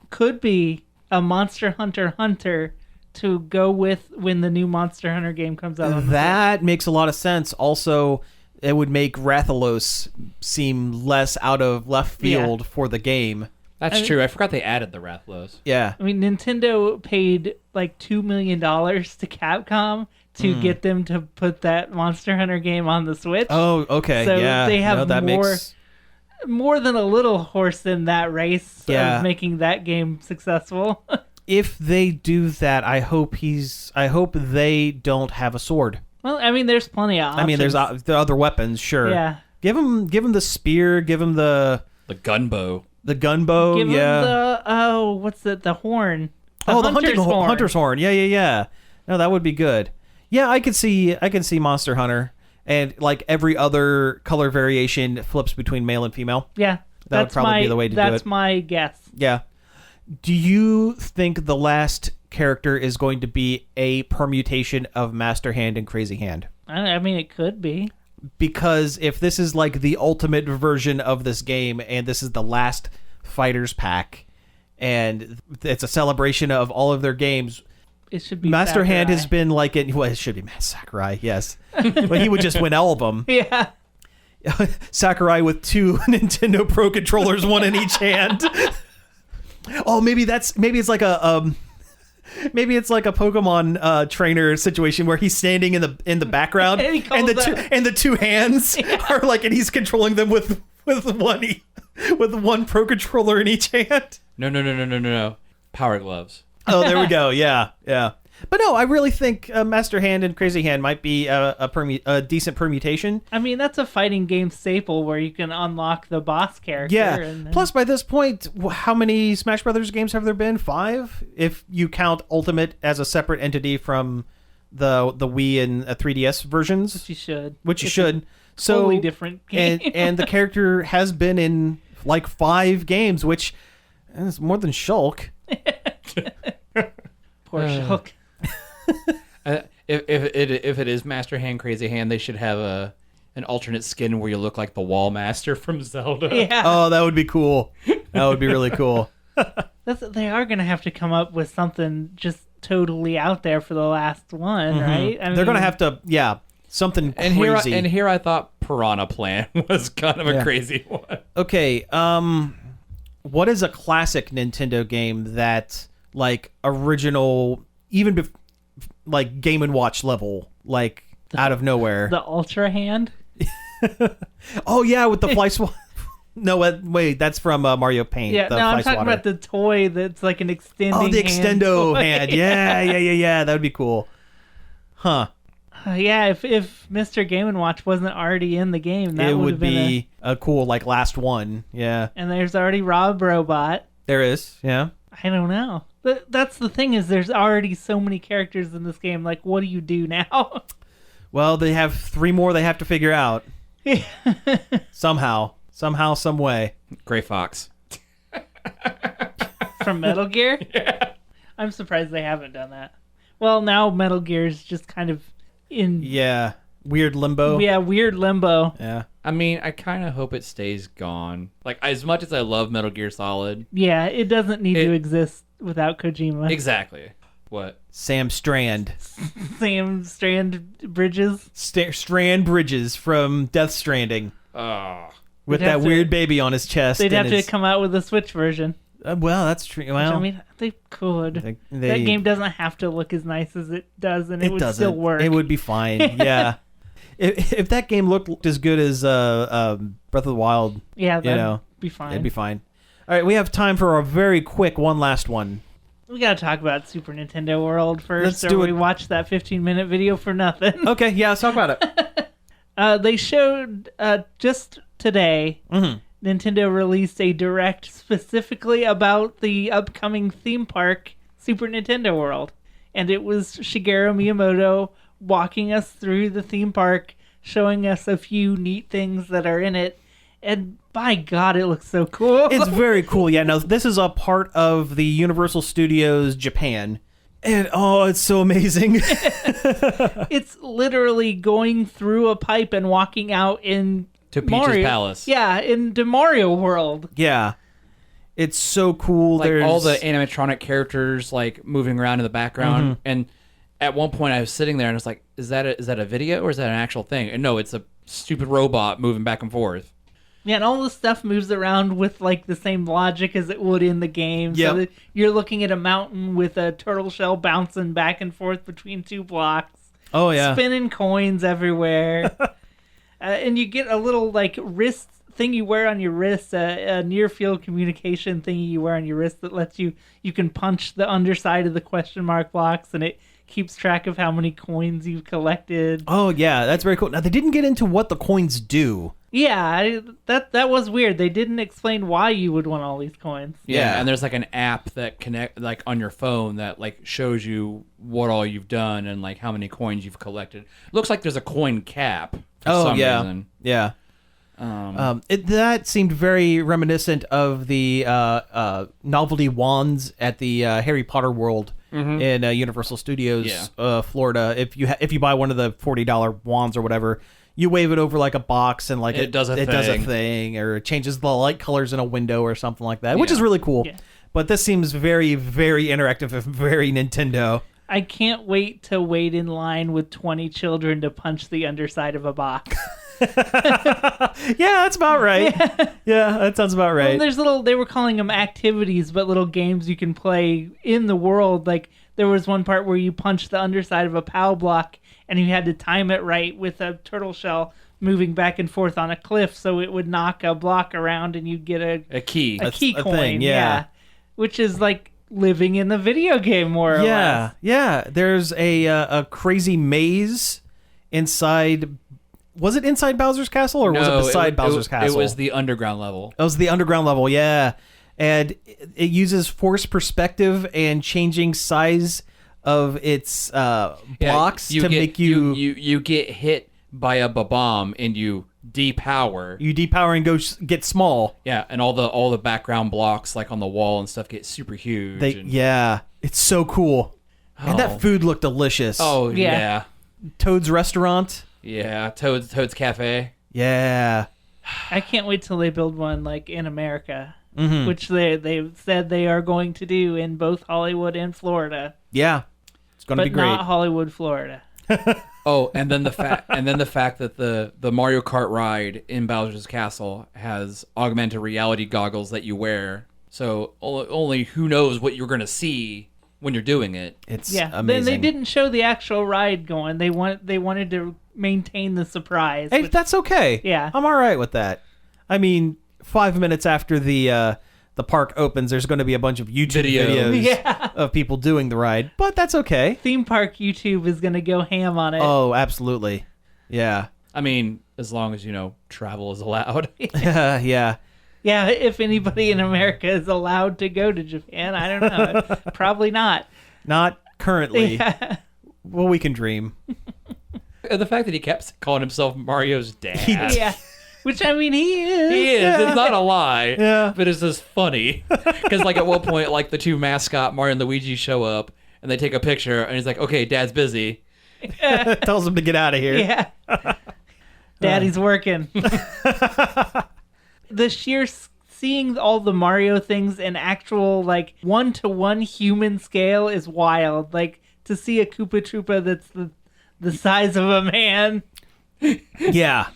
could be a Monster Hunter to go with when the new Monster Hunter game comes out. That makes a lot of sense. Also, it would make Rathalos seem less out of left field for the game. That's true. I forgot they added the Rathalos. Yeah. I mean, Nintendo paid like $2 million to Capcom to get them to put that Monster Hunter game on the Switch. Oh, okay. So yeah. they have that more than a little horse in that race Yeah. of making that game successful. If they do that, I hope they don't have a sword. Well, I mean, there's plenty of options. I mean, there's the other weapons, sure. Yeah. Give him the spear, give him the gunbow. The gunbow, Give yeah. him the horn. The hunter's horn. Yeah. No, that would be good. Yeah, I can see Monster Hunter, and like every other color variation flips between male and female. Yeah. That would probably be the way to do it. That's my guess. Yeah. Do you think the last character is going to be a permutation of Master Hand and Crazy Hand? I mean, it could be. Because if this is like the ultimate version of this game, and this is the last Fighters Pack, and it's a celebration of all of their games, it should be Master Sakurai. Hand has been like it. Well, it should be Sakurai, yes, but he would just win all of them. Yeah. Sakurai with 2 Nintendo Pro controllers, 1 in each hand. Oh, maybe it's like a Pokemon trainer situation where he's standing in the background and the two hands are like, and he's controlling them with one Pro controller in each hand. No. Power gloves. Oh, there we go. Yeah. But no, I really think Master Hand and Crazy Hand might be a decent permutation. I mean, that's a fighting game staple where you can unlock the boss character. Yeah. And then... Plus, by this point, how many Smash Brothers games have there been? 5, if you count Ultimate as a separate entity from the Wii and 3DS versions. Which you should. So totally different game. and the character has been in like 5 games, which is more than Shulk. Poor Shulk. If it is Master Hand, Crazy Hand, they should have an alternate skin where you look like the Wall Master from Zelda. Yeah. Oh, that would be cool. That would be really cool. They are going to have to come up with something just totally out there for the last one, right? I mean, they're going to have to, something crazy. Here I thought Piranha Plant was kind of a crazy one. Okay, what is a classic Nintendo game that, like, original, even like Game & Watch level, like, out of nowhere? The Ultra Hand? Oh, yeah, with the fly swat. No, wait, that's from Mario Paint. Yeah, no, I'm talking about the toy that's like an extending hand. Oh, the Extendo toy. hand. Yeah, that would be cool. Huh. Yeah, if Mr. Game & Watch wasn't already in the game, that would be a cool, like, last one. Yeah. And there's already Rob Robot. There is, yeah. I don't know. That's the thing, is there's already so many characters in this game. Like, what do you do now? Well, they have 3 more they have to figure out. Somehow, some way. Gray Fox. From Metal Gear? Yeah. I'm surprised they haven't done that. Well, now Metal Gear is just kind of in... Yeah, weird limbo. Yeah, weird limbo. Yeah. I mean, I kind of hope it stays gone. Like, as much as I love Metal Gear Solid. Yeah, it doesn't need to exist without Kojima. Exactly. What? Sam Strand. Sam Strand Bridges. Strand Bridges from Death Stranding. Oh. With that weird baby on his chest. They'd have to come out with a Switch version. Well, that's true. Well, I mean, they could. That game doesn't have to look as nice as it does, and it would still work. It would be fine. Yeah. If that game looked as good as Breath of the Wild, that'd be fine. It'd be fine. All right, we have time for a very quick one last one. We gotta talk about Super Nintendo World first, Let's do it. we watched that 15-minute video for nothing. Okay, yeah, let's talk about it. They showed just today. Nintendo released a direct specifically about the upcoming theme park, Super Nintendo World. And it was Shigeru Miyamoto walking us through the theme park, showing us a few neat things that are in it. And by God, it looks so cool. It's very cool. Yeah, now this is a part of the Universal Studios Japan. And it's so amazing. It's literally going through a pipe and walking out in To Peach's Mario. Palace. Yeah, into Mario World. Yeah. It's so cool. Like There's all the animatronic characters like moving around in the background. And at one point I was sitting there and I was like, is that a video or is that an actual thing? And no, it's a stupid robot moving back and forth. Yeah, and all the stuff moves around with like the same logic as it would in the game. Yep. So that you're looking at a mountain with a turtle shell bouncing back and forth between two blocks. Oh yeah. Spinning coins everywhere. And you get a little like wrist thing you wear on your wrist, a near field communication thing you wear on your wrist that lets you can punch the underside of the question mark blocks and it keeps track of how many coins you've collected. Oh yeah, that's very cool. Now they didn't get into what the coins do. Yeah, that was weird. They didn't explain why you would want all these coins. Yeah, and there's like an app that connect like on your phone that like shows you what all you've done and like how many coins you've collected. Looks like there's a coin cap for some reason. Yeah. That seemed very reminiscent of the novelty wands at the Harry Potter World in Universal Studios, Florida. If you buy one of the $40 wands or whatever, you wave it over like a box and like it does a thing, or it changes the light colors in a window or something like that, which is really cool. Yeah. But this seems very, very interactive and very Nintendo. I can't wait to wait in line with 20 children to punch the underside of a box. Yeah, that's about right. Yeah, that sounds about right. Well, they were calling them activities, but little games you can play in the world. Like there was one part where you punched the underside of a POW block and you had to time it right with a turtle shell moving back and forth on a cliff so it would knock a block around and you'd get a key coin. Thing, yeah. Which is like living in the video game more or less. Yeah. There's a crazy maze inside. Was it inside Bowser's Castle or was it beside Bowser's Castle? It was the underground level. It was the underground level, yeah. And it uses forced perspective and changing size of its blocks to make you... You get hit by a bomb and you depower. You depower and go get small. Yeah, and all the background blocks like on the wall and stuff get super huge. Yeah, it's so cool. And that food looked delicious. Oh, yeah. Toad's Restaurant. Yeah, Toad's Cafe. Yeah. I can't wait till they build one like in America, which they said they are going to do in both Hollywood and Florida. Yeah, it's going to be great. But not Hollywood, Florida. Oh, and then the fact that the Mario Kart ride in Bowser's Castle has augmented reality goggles that you wear, so only who knows what you're going to see when you're doing it. It's amazing. They didn't show the actual ride going. They wanted to maintain the surprise. Hey, that's okay. Yeah, I'm all right with that. I mean, 5 minutes after the park opens, there's going to be a bunch of YouTube videos of people doing the ride, but that's okay. Theme park YouTube is going to go ham on it. Oh, absolutely. Yeah. I mean, as long as travel is allowed. Yeah. Yeah, if anybody in America is allowed to go to Japan, I don't know. Probably not. Not currently. Yeah. Well, we can dream. The fact that he kept calling himself Mario's dad. Yeah. Which, I mean, he is. He is. Yeah. It's not a lie. Yeah. But it's just funny. Because, like, at one point, like, the two mascot, Mario and Luigi, show up, and they take a picture, and he's like, okay, Dad's busy. Tells him to get out of here. Yeah. Daddy's working. The sheer seeing all the Mario things in actual, like, 1-to-1 human scale is wild. Like, to see a Koopa Troopa that's the size of a man. Yeah.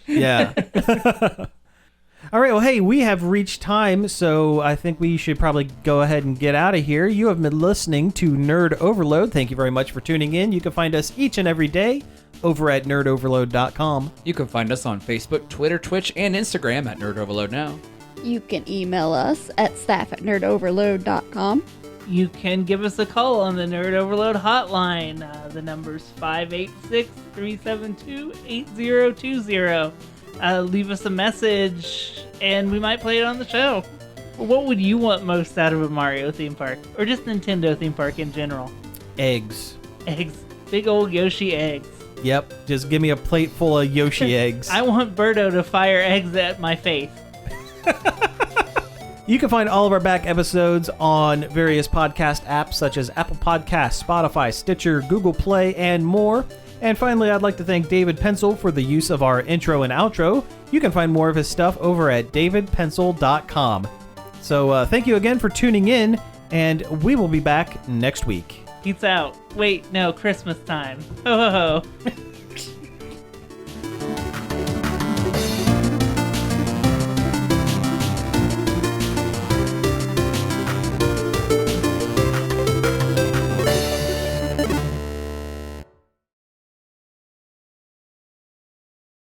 All right, well, hey, we have reached time, so I think we should probably go ahead and get out of here. You have been listening to Nerd Overload. Thank you very much for tuning in. You can find us each and every day over at nerdoverload.com. You can find us on Facebook, Twitter, Twitch, and Instagram at Nerd Overload Now. You can email us at staff@nerdoverload.com. You can give us a call on the Nerd Overload hotline. The number's 586-372-8020. Leave us a message, and we might play it on the show. What would you want most out of a Mario theme park? Or just Nintendo theme park in general? Eggs. Eggs. Big old Yoshi eggs. Yep, just give me a plate full of Yoshi eggs. I want Birdo to fire eggs at my face. You can find all of our back episodes on various podcast apps such as Apple Podcasts, Spotify, Stitcher, Google Play, and more. And finally, I'd like to thank David Pencil for the use of our intro and outro. You can find more of his stuff over at davidpencil.com. So thank you again for tuning in, and we will be back next week. Peace out. Wait, no, Christmas time. Ho ho ho.